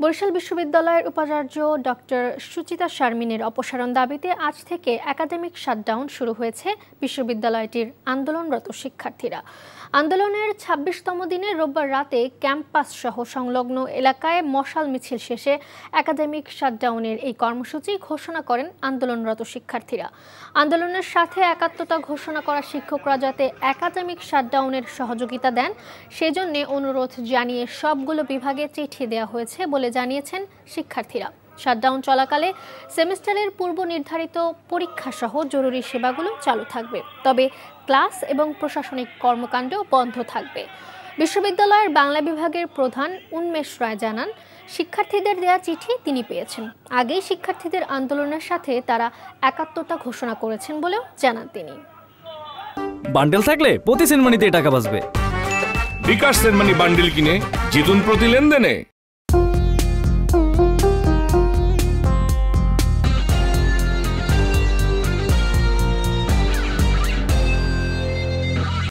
বরিশাল বিশ্ববিদ্যালয়ের উপাচার্য ডক্টর সুচিতা শারমিনের অপসারণ দাবিতে আজ থেকে একাডেমিক শাটডাউন শুরু হয়েছে বিশ্ববিদ্যালয়টির আন্দোলনরত শিক্ষার্থীরা। আন্দোলনের ২৬তম দিনে রোববার রাতে ক্যাম্পাস সহ সংলগ্ন এলাকায় মশাল মিছিল শেষে একাডেমিক শাটডাউনের এই কর্মসূচি ঘোষণা করেন আন্দোলনরত শিক্ষার্থীরা। আন্দোলনের সাথে একাত্মতা ঘোষণা করা শিক্ষকরা যাতে একাডেমিক শাটডাউনের সহযোগিতা দেন সেজন্য অনুরোধ জানিয়ে সবগুলো বিভাগে চিঠি দেওয়া হয়েছে বলে জানিয়েছেন শিক্ষার্থীরা। শাটডাউন চলাকালে সেমিস্টারের পূর্ব নির্ধারিত পরীক্ষা সহ জরুরি সেবাগুলো চালু থাকবে, তবে ক্লাস এবং প্রশাসনিক কর্মকাণ্ড বন্ধ থাকবে। বিশ্ববিদ্যালয়ের বাংলা বিভাগের প্রধান উন্মেষ রায় জানান, শিক্ষার্থীদের দেয়া চিঠি তিনি পেয়েছেন। আগেই শিক্ষার্থীদের আন্দোলনের সাথে তারা একাত্মতা ঘোষণা করেছেন বলেও জানান তিনি। বান্ডেল থাকলে প্রতি সেনমানিতে টাকা বাঁচবে। বিকাশ সেনমানি বান্ডেল কিনে জিতুন প্রতি লেনদেনে।